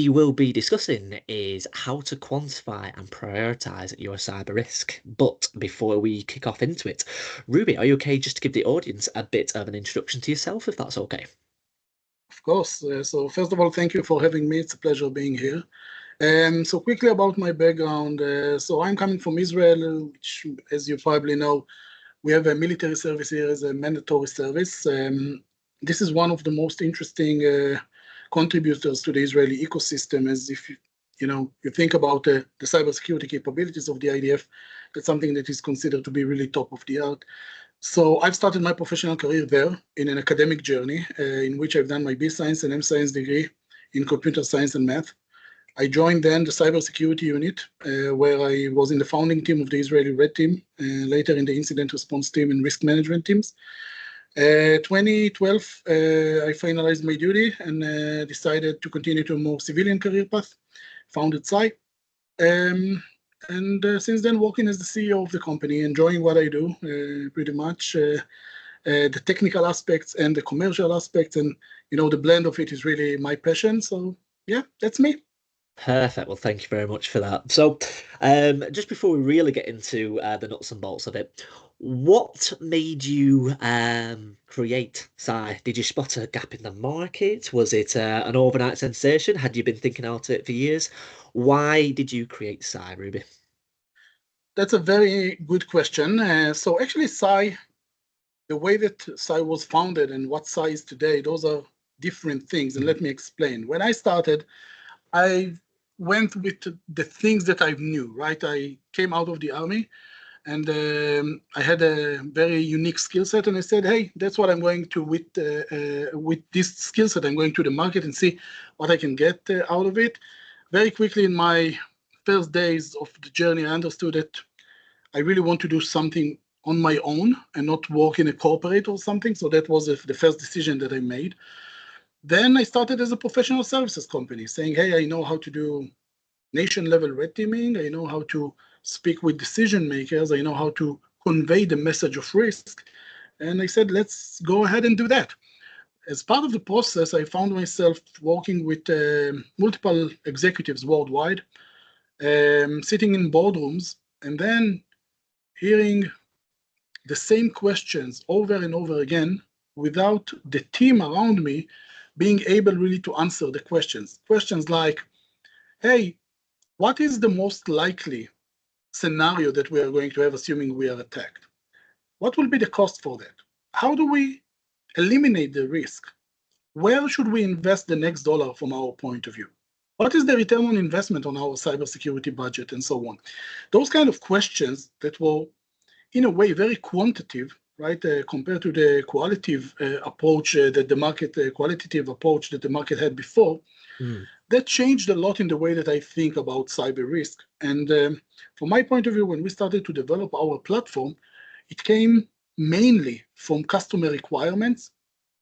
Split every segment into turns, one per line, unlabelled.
we will be discussing is how to quantify and prioritize your cyber risk. But before we kick off into it, Ruby, are you okay just to give the audience a bit of an introduction to yourself, if that's okay?
Of course. So first of all, thank you for having me. It's a pleasure being here. So quickly about my background. So I'm coming from Israel, which, as you probably know, we have a military service here as a mandatory service. This is one of the most interesting contributors to the Israeli ecosystem, as if you think about the cybersecurity capabilities of the IDF, that's something that is considered to be really top of the art. So I've started my professional career there in an academic journey in which I've done my B Science and M Science degree in computer science and math. I joined then the cybersecurity unit, where I was in the founding team of the Israeli Red Team, later in the incident response team and risk management teams. 2012, I finalized my duty and decided to continue to a more civilian career path, founded SCI. Since then, working as the CEO of the company, enjoying what I do pretty much. The technical aspects and the commercial aspects, and the blend of it is really my passion. So yeah, that's me.
Perfect. Well, thank you very much for that. So, just before we really get into the nuts and bolts of it, what made you create Psy? Did you spot a gap in the market? Was it an overnight sensation? Had you been thinking about it for years? Why did you create Psy, Ruby?
That's a very good question. So actually, Psy, the way that Psy was founded and what Psy is today, those are different things. And let me explain. When I started, I went with the things that I knew, right? I came out of the army and I had a very unique skill set. And I said, hey, that's what I'm going to, with this skill set, I'm going to the market and see what I can get out of it. Very quickly in my first days of the journey, I understood that I really want to do something on my own and not work in a corporate or something. So that was the first decision that I made. Then I started as a professional services company saying, hey, I know how to do nation level red teaming. I know how to speak with decision makers. I know how to convey the message of risk. And I said, let's go ahead and do that. As part of the process, I found myself working with multiple executives worldwide, sitting in boardrooms, and then hearing the same questions over and over again without the team around me being able really to answer the questions. Questions like, hey, what is the most likely scenario that we are going to have, assuming we are attacked? What will be the cost for that? How do we eliminate the risk? Where should we invest the next dollar from our point of view? What is the return on investment on our cybersecurity budget and so on? Those kind of questions that were, in a way, very quantitative, right, compared to the qualitative approach that the market, qualitative approach that the market had before. That changed a lot in the way that I think about cyber risk. And from my point of view, when we started to develop our platform, it came mainly from customer requirements,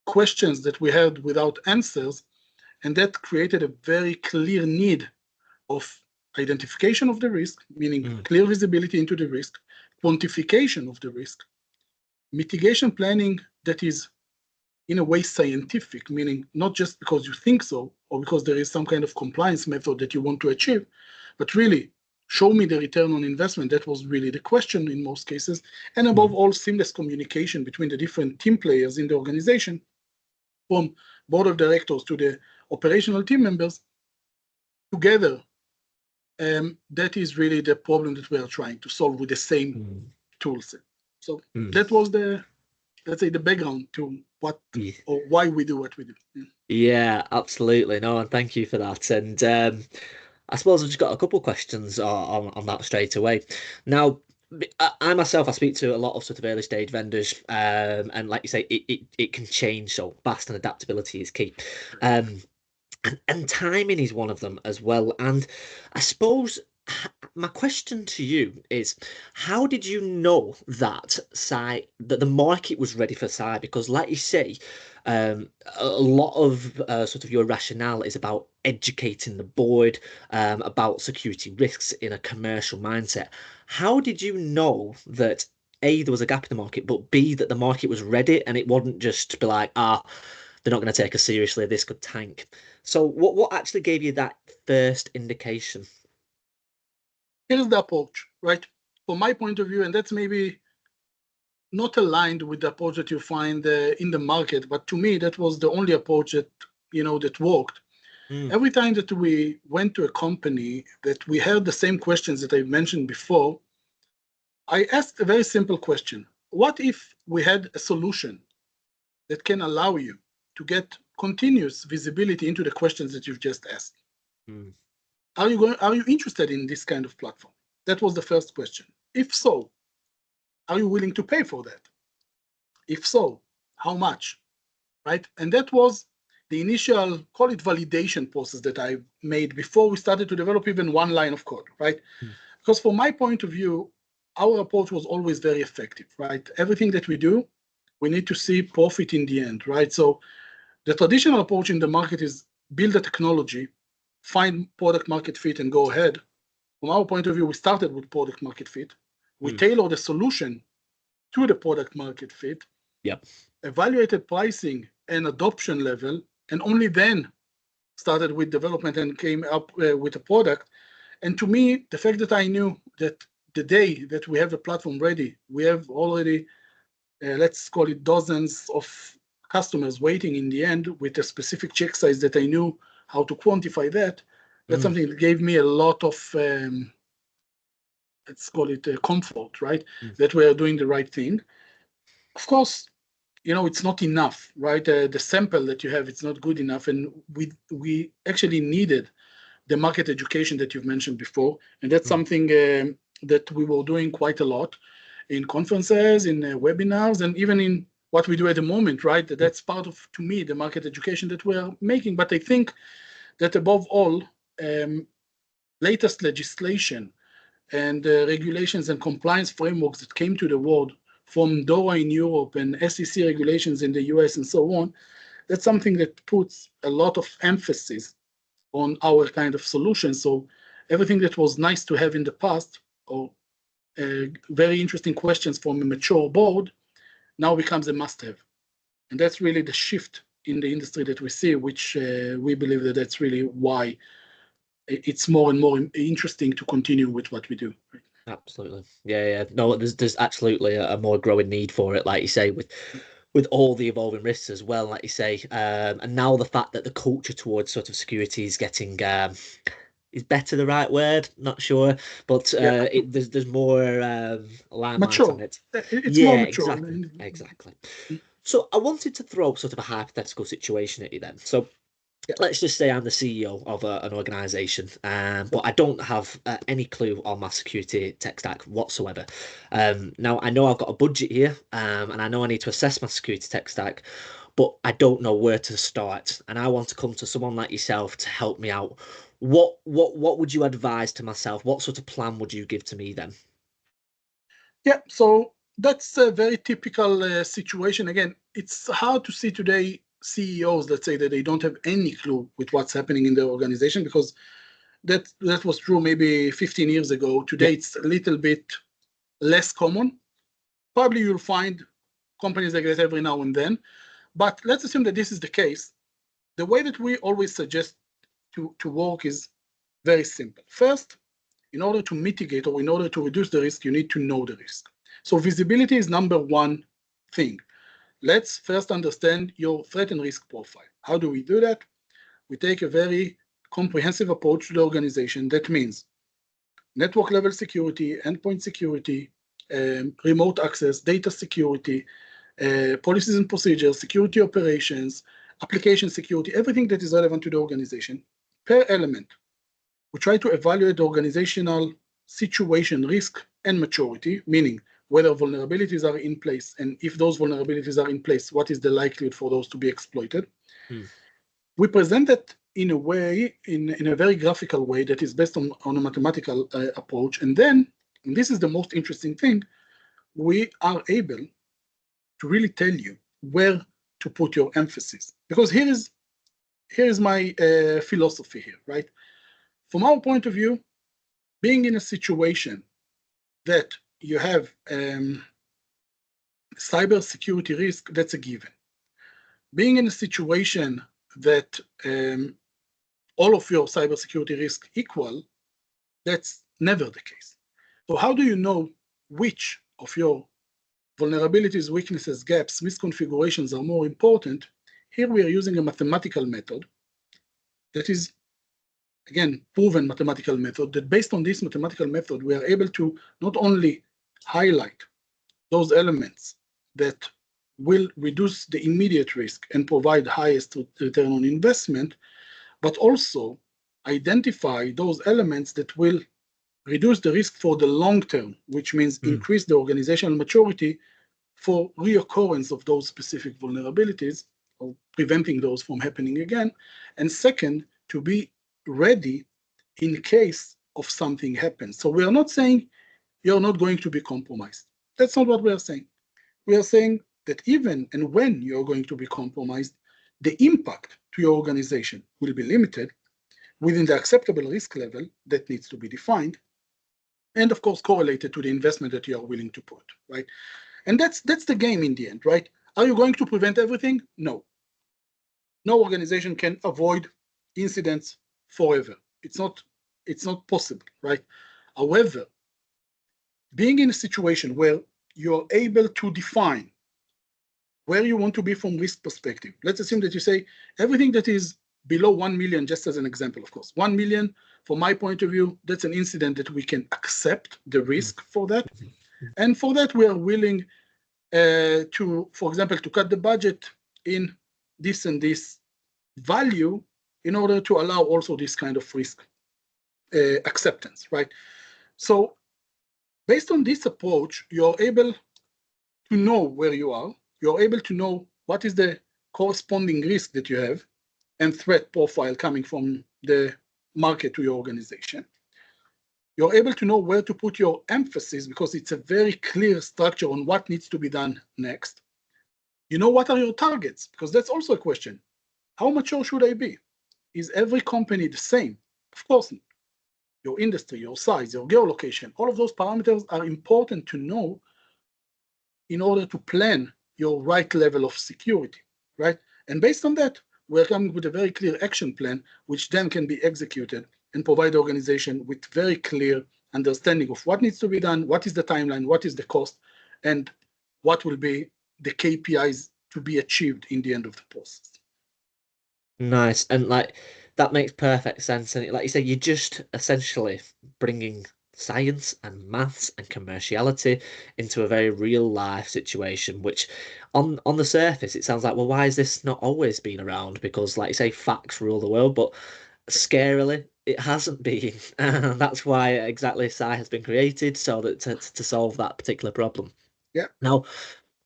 questions that we had without answers, and that created a very clear need of identification of the risk, meaning clear visibility into the risk, quantification of the risk, mitigation planning that is in a way scientific, meaning not just because you think so or because there is some kind of compliance method that you want to achieve, but really show me the return on investment. That was really the question in most cases. And above all, seamless communication between the different team players in the organization, from board of directors to the operational team members together. That is really the problem that we are trying to solve with the same tool set. So that was let's say, the background to what or why we do what we do.
Yeah, absolutely. No, and thank you for that. And I suppose I've just got a couple of questions on that straight away. Now, I myself, I speak to a lot of sort of early stage vendors, and like you say, it can change so fast, and adaptability is key. And timing is one of them as well. And I suppose my question to you is, how did you know that that the market was ready for Psy? Because, like you say, a lot of sort of your rationale is about educating the board about security risks in a commercial mindset. How did you know that A, there was a gap in the market, but B, that the market was ready and it wouldn't just be like, they're not going to take us seriously, this could tank? So what actually gave you that first indication?
Here's the approach, right? From my point of view, and that's maybe not aligned with the approach that you find in the market, but to me, that was the only approach that, that worked. Every time that we went to a company that we heard the same questions that I mentioned before, I asked a very simple question. What if we had a solution that can allow you to get continuous visibility into the questions that you've just asked? Are you interested in this kind of platform? That was the first question. If so, are you willing to pay for that? If so, how much? Right? And that was the initial, call it validation process that I made before we started to develop even one line of code, right? Because from my point of view, our approach was always very effective, right? Everything that we do, we need to see profit in the end, right? So the traditional approach in the market is build a technology, find product market fit, and go ahead. From our point of view, we started with product market fit. We tailored a solution to the product market fit, evaluated pricing and adoption level, and only then started with development and came up with a product. And to me, the fact that I knew that the day that we have a platform ready, we have already, let's call it dozens of customers waiting in the end with a specific check size that I knew how to quantify that. That's something that gave me a lot of, let's call it comfort, right? That we are doing the right thing. Of course, it's not enough, right? The sample that you have, it's not good enough. And we actually needed the market education that you've mentioned before. And that's something that we were doing quite a lot in conferences, in webinars, and even in what we do at the moment, right? That's part of, to me, the market education that we're making. But I think that above all, latest legislation and regulations and compliance frameworks that came to the world from DORA in Europe and SEC regulations in the US and so on, that's something that puts a lot of emphasis on our kind of solution. So everything that was nice to have in the past, or very interesting questions from a mature board, now becomes a must-have. And that's really the shift in the industry that we see, which we believe that that's really why it's more and more interesting to continue with what we do.
Absolutely. Yeah. No, there's absolutely a more growing need for it, like you say, with all the evolving risks as well, like you say. And now the fact that the culture towards sort of security is getting is better the right word? Not sure, but there's more limelight on
Mature.
it.
It's more
Yeah,
mature.
exactly. So I wanted to throw sort of a hypothetical situation at you then. So let's just say I'm the CEO of an organization, but I don't have any clue on my security tech stack whatsoever. Now, I know I've got a budget here, and I know I need to assess my security tech stack, but I don't know where to start. And I want to come to someone like yourself to help me out. What would you advise to myself? What sort of plan would you give to me then?
Yeah, so that's a very typical situation. Again, it's hard to see today CEOs that say that they don't have any clue with what's happening in their organization, because that was true maybe 15 years ago. Today, it's a little bit less common. Probably you'll find companies like that every now and then. But let's assume that this is the case. The way that we always suggest to work is very simple. First, in order to mitigate or in order to reduce the risk, you need to know the risk. So visibility is number one thing. Let's first understand your threat and risk profile. How do we do that? We take a very comprehensive approach to the organization. That means network level security, endpoint security, remote access, data security, policies and procedures, security operations, application security, everything that is relevant to the organization per element. We try to evaluate the organizational situation, risk, and maturity, meaning whether vulnerabilities are in place, and if those vulnerabilities are in place, what is the likelihood for those to be exploited. We present it in a way, in a very graphical way that is based on a mathematical approach. And then, and this is the most interesting thing, we are able to really tell you where to put your emphasis. Because here is my philosophy here, right? From our point of view, being in a situation that you have cybersecurity risk, that's a given. Being in a situation that all of your cybersecurity risk equal, that's never the case. So how do you know which of your vulnerabilities, weaknesses, gaps, misconfigurations are more important? Here we are using a mathematical method that is, again, proven mathematical method, that based on this mathematical method, we are able to not only highlight those elements that will reduce the immediate risk and provide highest return on investment, but also identify those elements that will reduce the risk for the long term, which means increase the organizational maturity for reoccurrence of those specific vulnerabilities, or preventing those from happening again. And second, to be ready in case of something happens. So we are not saying you're not going to be compromised. That's not what we are saying. We are saying that even and when you're going to be compromised, the impact to your organization will be limited within the acceptable risk level that needs to be defined, and of course correlated to the investment that you are willing to put, right? And that's the game in the end, right? Are you going to prevent everything? No. No organization can avoid incidents forever. It's not possible, right? However, being in a situation where you're able to define where you want to be from risk perspective. Let's assume that you say everything that is below 1 million, just as an example, of course, 1 million, from my point of view, that's an incident that we can accept the risk for that. And for that, we are willing to, for example, to cut the budget in this and this value in order to allow also this kind of risk acceptance, right? So based on this approach, you're able to know where you are. You're able to know what is the corresponding risk that you have and threat profile coming from the market to your organization. You're able to know where to put your emphasis because it's a very clear structure on what needs to be done next. You know what are your targets, because that's also a question. How mature should I be? Is every company the same? Of course not. Your industry, your size, your geolocation, all of those parameters are important to know in order to plan your right level of security, right? And based on that, we're coming with a very clear action plan, which then can be executed and provide the organization with very clear understanding of what needs to be done, what is the timeline, what is the cost, and what will be the KPIs to be achieved in the end of the process.
Nice. And like that makes perfect sense. And like you say, you're just essentially bringing science and maths and commerciality into a very real life situation, which on the surface it sounds like, well, why has this not always been around? Because like you say, facts rule the world, but scarily it hasn't been. And that's why exactly Psi has been created, so that to solve that particular problem.
Yeah.
Now,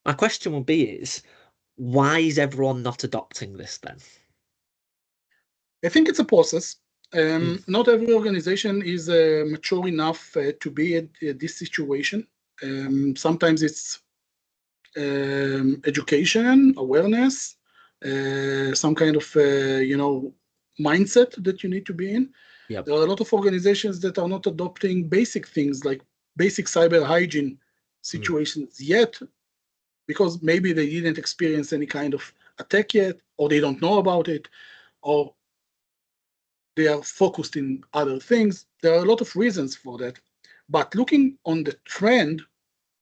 my question would be is, why is everyone not adopting this then?
I think it's a process. Not every organization is mature enough to be at this situation. Sometimes it's education, awareness, some kind of mindset that you need to be in.
Yep.
There are a lot of organizations that are not adopting basic things like basic cyber hygiene situations yet, because maybe they didn't experience any kind of attack yet, or they don't know about it, or they are focused in other things. There are a lot of reasons for that. But looking on the trend,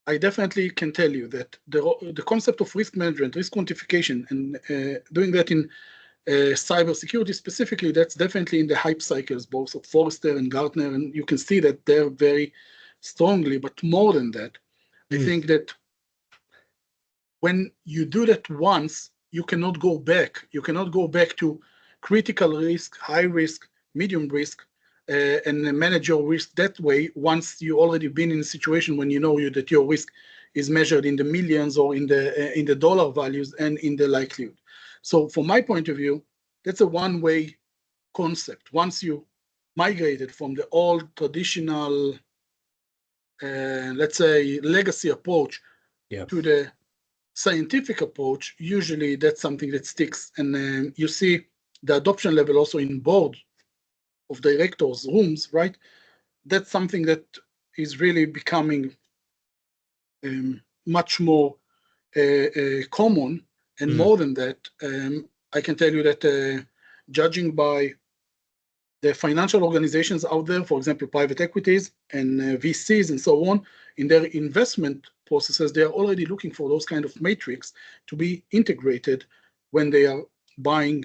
I definitely can tell you that the concept of risk management, risk quantification, and doing that in cybersecurity specifically, that's definitely in the hype cycles, both of Forrester and Gartner, and you can see that they're very strongly. But more than that, I think that when you do that once, you cannot go back. You cannot go back to critical risk, high risk, medium risk, and manage your risk that way once you already been in a situation when you know that your risk is measured in the millions or in the dollar values and in the likelihood. So from my point of view, that's a one-way concept. Once you migrated from the old traditional, let's say, legacy approach to the scientific approach, usually that's something that sticks. And you see the adoption level also in board of directors' rooms, right? That's something that is really becoming much more common. And more than that, I can tell you that judging by the financial organizations out there, for example, private equities and VCs and so on, in their investment processes, they are already looking for those kind of metrics to be integrated when they are buying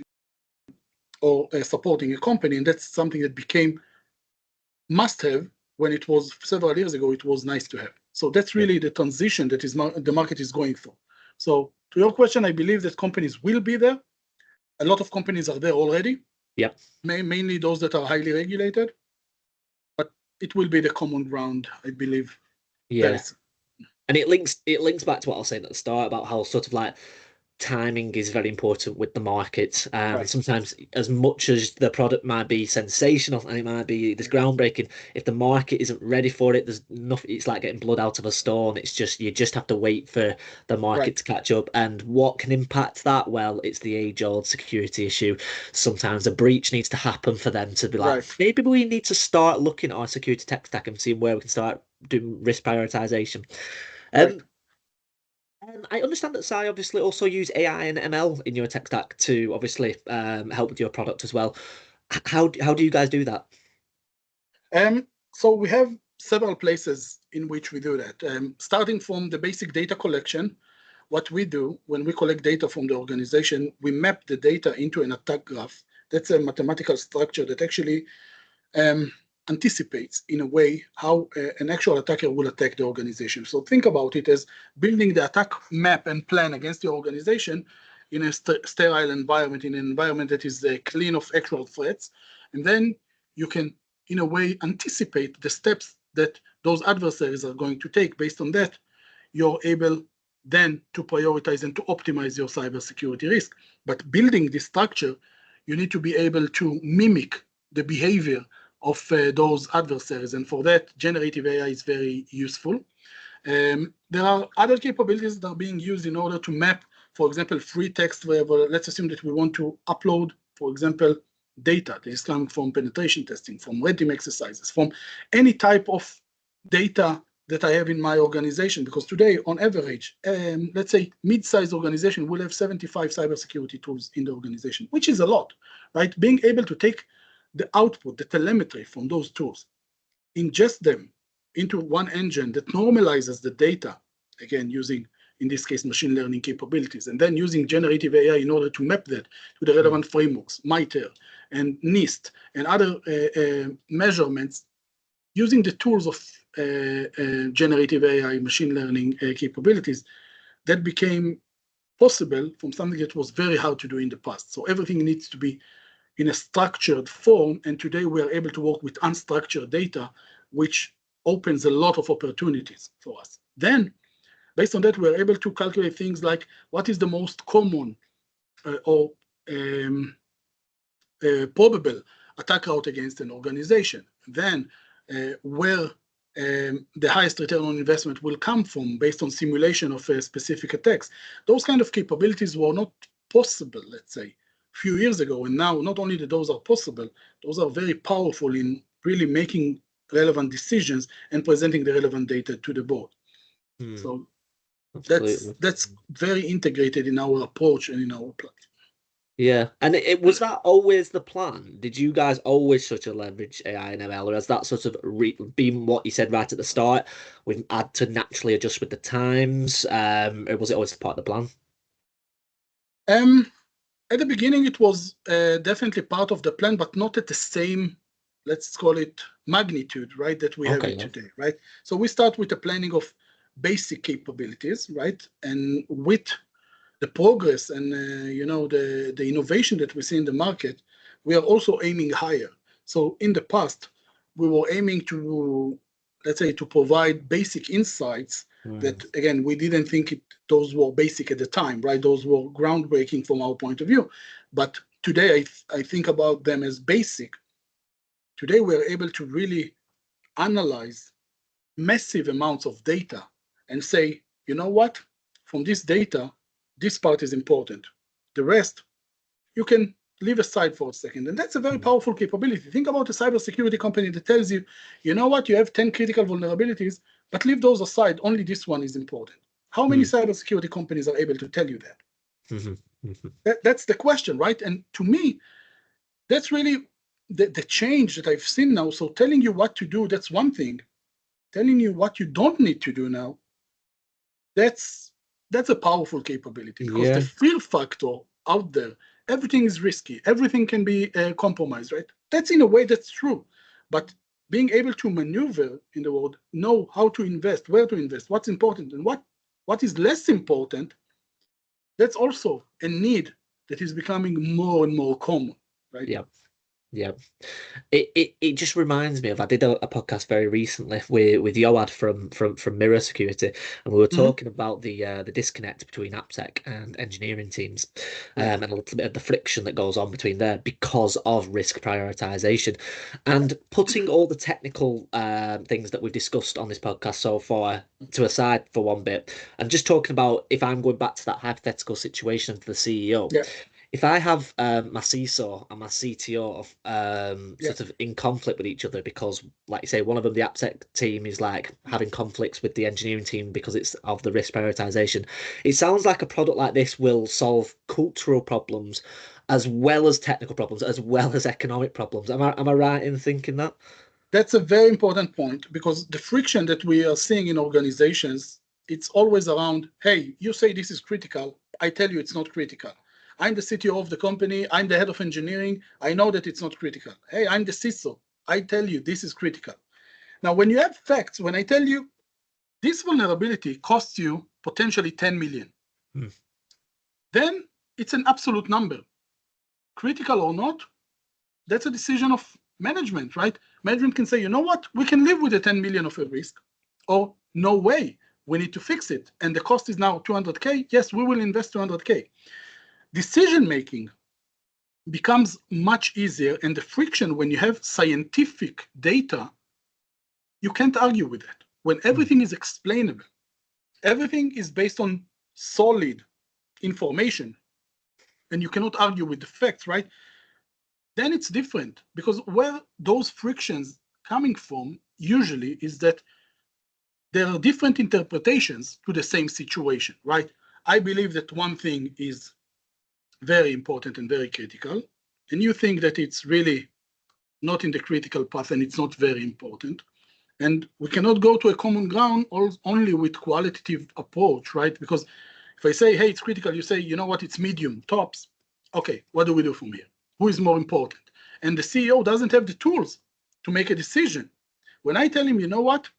or supporting a company. And that's something that became must have when it was several years ago, it was nice to have. So that's really the transition that is the market is going through. So to your question, I believe that companies will be there. A lot of companies are there already.
Yeah.
Mainly those that are highly regulated, but it will be the common ground, I believe.
Yeah. And it links back to what I was saying at the start about how sort of like timing is very important with the market.
Right.
Sometimes, as much as the product might be sensational and it might be this groundbreaking, if the market isn't ready for it, there's nothing. It's like getting blood out of a stone. It's just you just have to wait for the market to catch up. And what can impact that? Well, it's the age-old security issue. Sometimes a breach needs to happen for them to be like, maybe we need to start looking at our security tech stack and seeing where we can start doing risk prioritization. I understand that SAI obviously also use AI and ML in your tech stack to obviously help with your product as well. How do you guys do that?
So we have several places in which we do that. Starting from the basic data collection, what we do when we collect data from the organization, we map the data into an attack graph. That's a mathematical structure that actually anticipates in a way how an actual attacker will attack the organization. So think about it as building the attack map and plan against the organization in a sterile environment, in an environment that is clean of actual threats. And then you can, in a way, anticipate the steps that those adversaries are going to take. Based on that, you're able then to prioritize and to optimize your cybersecurity risk. But building this structure, you need to be able to mimic the behavior of those adversaries. And for that, generative AI is very useful. There are other capabilities that are being used in order to map, for example, free text, where let's assume that we want to upload, for example, data that is coming from penetration testing, from red team exercises, from any type of data that I have in my organization. Because today, on average, let's say mid-sized organization will have 75 cybersecurity tools in the organization, which is a lot, right? Being able to take the output, the telemetry from those tools, ingest them into one engine that normalizes the data, again, using, in this case, machine learning capabilities, and then using generative AI in order to map that to the relevant frameworks, MITRE and NIST, and other measurements, using the tools of generative AI, machine learning capabilities, that became possible from something that was very hard to do in the past. So everything needs to be in a structured form, and today we are able to work with unstructured data, which opens a lot of opportunities for us. Then, based on that, we're able to calculate things like what is the most common or probable attack route against an organization. Then, where the highest return on investment will come from based on simulation of specific attacks. Those kind of capabilities were not possible, let's say, few years ago, and now not only that those are possible, those are very powerful in really making relevant decisions and presenting the relevant data to the board. So that's very integrated in our approach and in our platform.
Yeah, and it was that always the plan? Did you guys always sort of leverage AI and ML, or has that sort of been what you said right at the start? We've had to naturally adjust with the times, or was it always part of the plan?
At the beginning, it was definitely part of the plan, but not at the same, let's call it, magnitude, right, that we have it today, right? So we start with the planning of basic capabilities, right? And with the progress and the innovation that we see in the market, we are also aiming higher. So in the past, we were aiming to, let's say, to provide basic insights that, again, we didn't think those were basic at the time, right? Those were groundbreaking from our point of view. But today, I think about them as basic. Today, we're able to really analyze massive amounts of data and say, you know what? From this data, this part is important. The rest, you can leave aside for a second. And that's a very powerful capability. Think about a cybersecurity company that tells you, you know what, you have 10 critical vulnerabilities, but leave those aside. Only this one is important. How many cybersecurity companies are able to tell you that? That's the question, right? And to me, that's really the change that I've seen now. So telling you what to do, that's one thing. Telling you what you don't need to do now, that's a powerful capability, because the
Yeah.
fear factor out there, everything is risky, everything can be compromised, right? That's in a way that's true, but being able to maneuver in the world, know how to invest, where to invest, what's important and what is less important, that's also a need that is becoming more and more common, right?
Yeah. Yeah. It just reminds me of, I did a podcast very recently with Yoad from Mirror Security, and we were
Mm-hmm.
talking about the disconnect between AppSec and engineering teams,
Yeah.
and a little bit of the friction that goes on between there because of risk prioritization, and putting all the technical things that we've discussed on this podcast so far to aside for one bit, and just talking about, if I'm going back to that hypothetical situation of the CEO,
Yeah.
if I have my CISO and my CTO
Yeah.
sort of in conflict with each other because, like you say, one of them, the AppSec team, is like having conflicts with the engineering team because it's of the risk prioritization, it sounds like a product like this will solve cultural problems as well as technical problems, as well as economic problems. Am I right in thinking that?
That's a very important point, because the friction that we are seeing in organizations, it's always around, hey, you say this is critical, I tell you it's not critical. I'm the CTO of the company, I'm the head of engineering, I know that it's not critical. Hey, I'm the CISO, I tell you this is critical. Now, when you have facts, when I tell you this vulnerability costs you potentially 10 million,
Hmm.
then it's an absolute number. Critical or not, that's a decision of management, right? Management can say, you know what, we can live with the 10 million of a risk, or no way, we need to fix it. And the cost is now 200K. Yes, we will invest 200K. Decision making becomes much easier. And the friction, when you have scientific data, you can't argue with that. When everything is explainable, everything is based on solid information, and you cannot argue with the facts, right? Then it's different, because where those frictions coming from usually is that there are different interpretations to the same situation, right? I believe that one thing is very important and very critical, and you think that it's really not in the critical path and it's not very important. And we cannot go to a common ground only with qualitative approach, right? Because if I say, hey, it's critical, you say, you know what, it's medium, tops. Okay, what do we do from here? Who is more important? And the CEO doesn't have the tools to make a decision. When I tell him, you know what,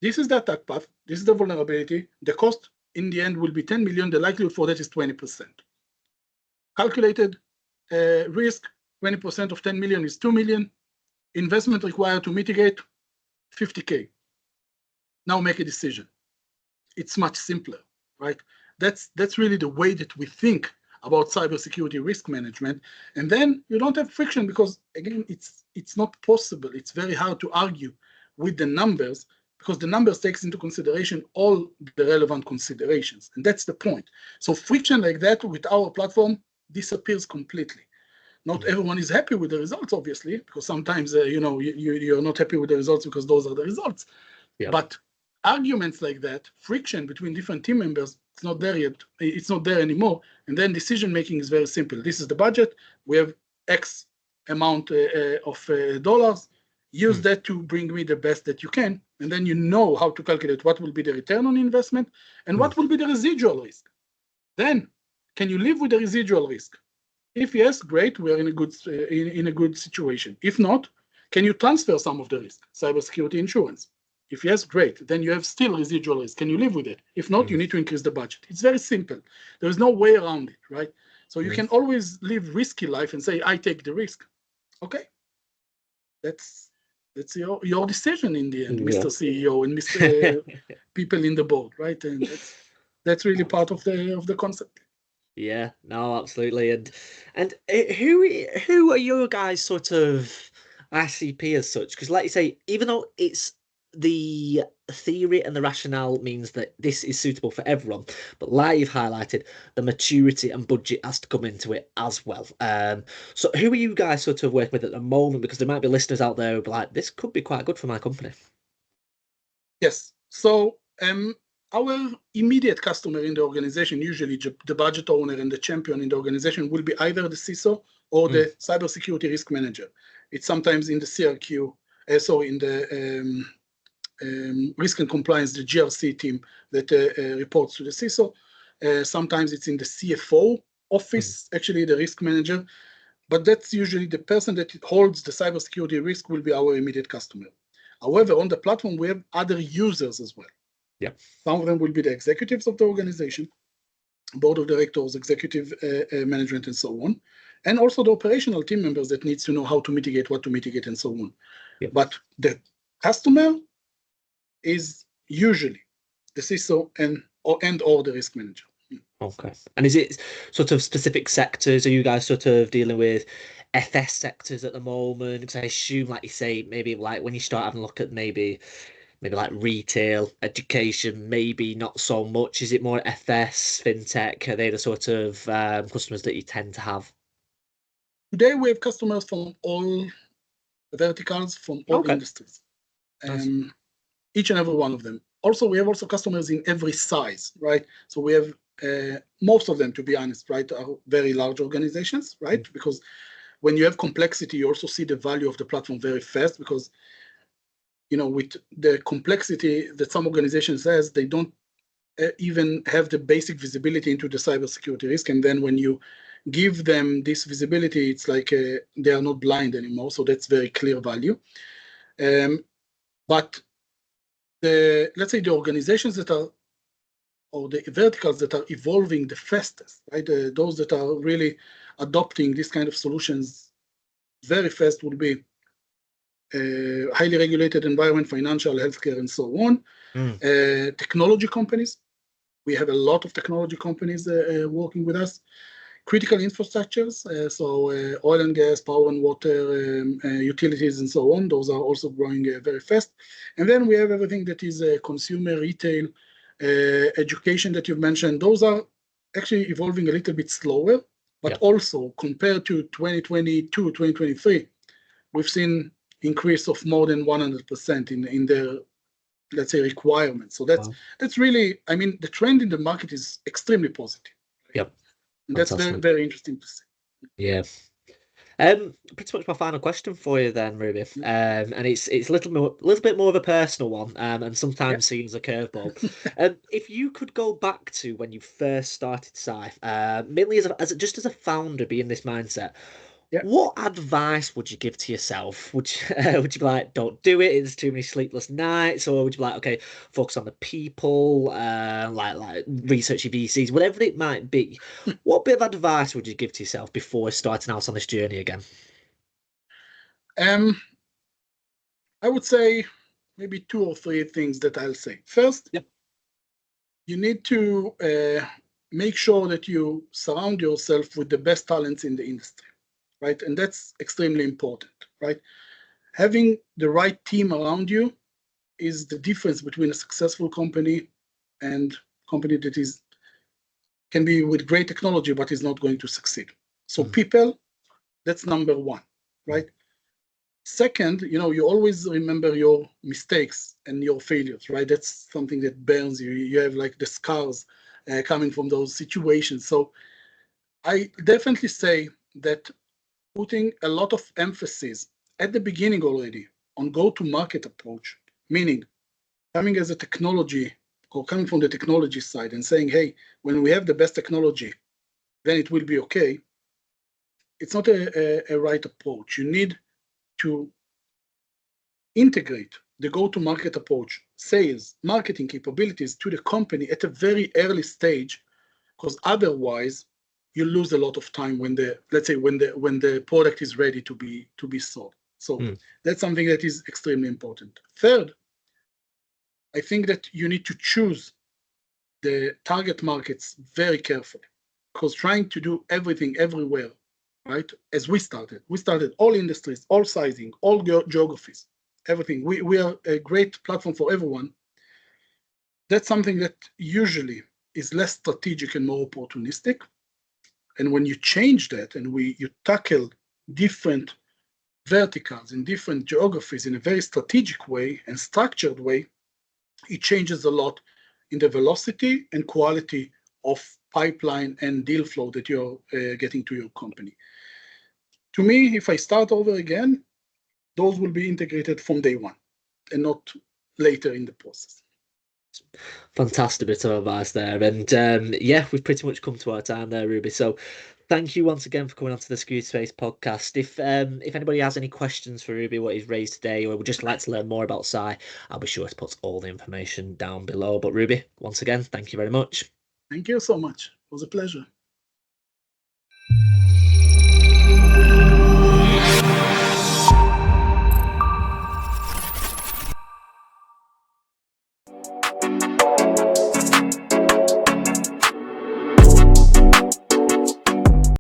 this is the attack path, this is the vulnerability, the cost in the end will be 10 million, the likelihood for that is 20%. Calculated risk, 20% of 10 million is 2 million. Investment required to mitigate, 50K. Now make a decision. It's much simpler, right? That's really the way that we think about cybersecurity risk management. And then you don't have friction, because again, it's not possible. It's very hard to argue with the numbers, because the numbers takes into consideration all the relevant considerations. And that's the point. So friction like that with our platform disappears completely. Not everyone is happy with the results, obviously, because sometimes you're not happy with the results because those are the results.
Yeah.
But arguments like that, friction between different team members, it's not there yet. It's not there anymore. And then decision making is very simple. This is the budget. We have X amount of dollars. Use that to bring me the best that you can. And then you know how to calculate what will be the return on investment and what will be the residual risk. Then, can you live with the residual risk? If yes, great, we're in a good situation. If not, can you transfer some of the risk, cybersecurity insurance? If yes, great, then you have still residual risk. Can you live with it? If not, you need to increase the budget. It's very simple. There is no way around it, right? So you can always live risky life and say, I take the risk. Okay, that's your decision in the end, Mr. CEO and Mr. people in the board, right? And that's really part of the concept.
Yeah, no, absolutely. And who are your guys sort of ICP as such? Because like you say, even though it's the theory and the rationale means that this is suitable for everyone, but like you've highlighted, the maturity and budget has to come into it as well. So who are you guys sort of working with at the moment? Because there might be listeners out there who be like, this could be quite good for my company.
Yes. So our immediate customer in the organization, usually the budget owner and the champion in the organization, will be either the CISO or the cybersecurity risk manager. It's sometimes in the CRQ, in the risk and compliance, the GRC team that reports to the CISO. Sometimes it's in the CFO office, actually the risk manager, but that's usually the person that holds the cybersecurity risk will be our immediate customer. However, on the platform, we have other users as well.
Yeah.
Some of them will be the executives of the organization, board of directors, executive management, and so on. And also the operational team members that needs to know how to mitigate, what to mitigate, and so on.
Yeah.
But the customer is usually the CISO and or the risk manager.
Okay. And is it sort of specific sectors? Are you guys sort of dealing with FS sectors at the moment? Because I assume, like you say, maybe like when you start having a look at maybe like retail, education, maybe not so much. Is it more FS, fintech? Are they the sort of customers that you tend to have?
Today we have customers from all verticals, from all
Okay.
industries,
Nice.
each and every one of them. Also, we have also customers in every size, right? So we have most of them, to be honest, right, are very large organizations, right? Because when you have complexity, you also see the value of the platform very fast because, with the complexity that some organizations has, they don't even have the basic visibility into the cybersecurity risk. And then when you give them this visibility, it's like they are not blind anymore. So that's very clear value. But let's say the organizations that are, or the verticals that are evolving the fastest, right? Those that are really adopting this kind of solutions very fast would be highly regulated environment, financial, healthcare, and so on. Technology companies. We have a lot of technology companies working with us. Critical infrastructures, oil and gas, power and water, utilities, and so on. Those are also growing very fast. And then we have everything that is consumer, retail, education that you've mentioned. Those are actually evolving a little bit slower, but also compared to 2022, 2023, we've seen increase of more than 100% in their, let's say, requirements. So that's really, I mean, the trend in the market is extremely positive.
Yep.
And that's very, very interesting to see.
Yeah. Pretty much my final question for you then, Ruby. And it's a little bit more of a personal one, and sometimes seems a curveball. If you could go back to when you first started Sci, mainly as a founder, be in this mindset, what advice would you give to yourself? Would you be like, don't do it, it's too many sleepless nights, or would you be like, okay, focus on the people, like research your VCs, whatever it might be? What bit of advice would you give to yourself before starting out on this journey again?
I would say maybe 2 or 3 things that I'll say. First, you need to make sure that you surround yourself with the best talents in the industry, right? And that's extremely important, right? Having the right team around you is the difference between a successful company and company that can be with great technology but is not going to succeed. So people, that's number 1, right? Second, you always remember your mistakes and your failures, right? That's something that burns you. You have like the scars coming from those situations. So I definitely say that putting a lot of emphasis at the beginning already on go-to-market approach, meaning coming as a technology or coming from the technology side and saying, hey, when we have the best technology, then it will be okay. It's not a right approach. You need to integrate the go-to-market approach, sales, marketing capabilities to the company at a very early stage, because otherwise you lose a lot of time when the product is ready to be sold. So that's something that is extremely important. Third, I think that you need to choose the target markets very carefully, because trying to do everything everywhere, right? As we started all industries, all sizing, all geographies, everything. We are a great platform for everyone. That's something that usually is less strategic and more opportunistic. And when you change that and you tackle different verticals in different geographies in a very strategic way and structured way, it changes a lot in the velocity and quality of pipeline and deal flow that you're getting to your company. to me, if I start over again, those will be integrated from day one and not later in the process.
Fantastic bit of advice there. And yeah, we've pretty much come to our time there, Ruby. So thank you once again for coming onto the Security Space podcast. If anybody has any questions for Ruby, what he's raised today, or would just like to learn more about Sci, I'll be sure to put all the information down below. But Ruby, once again, thank you very much.
Thank you so much. It was a pleasure.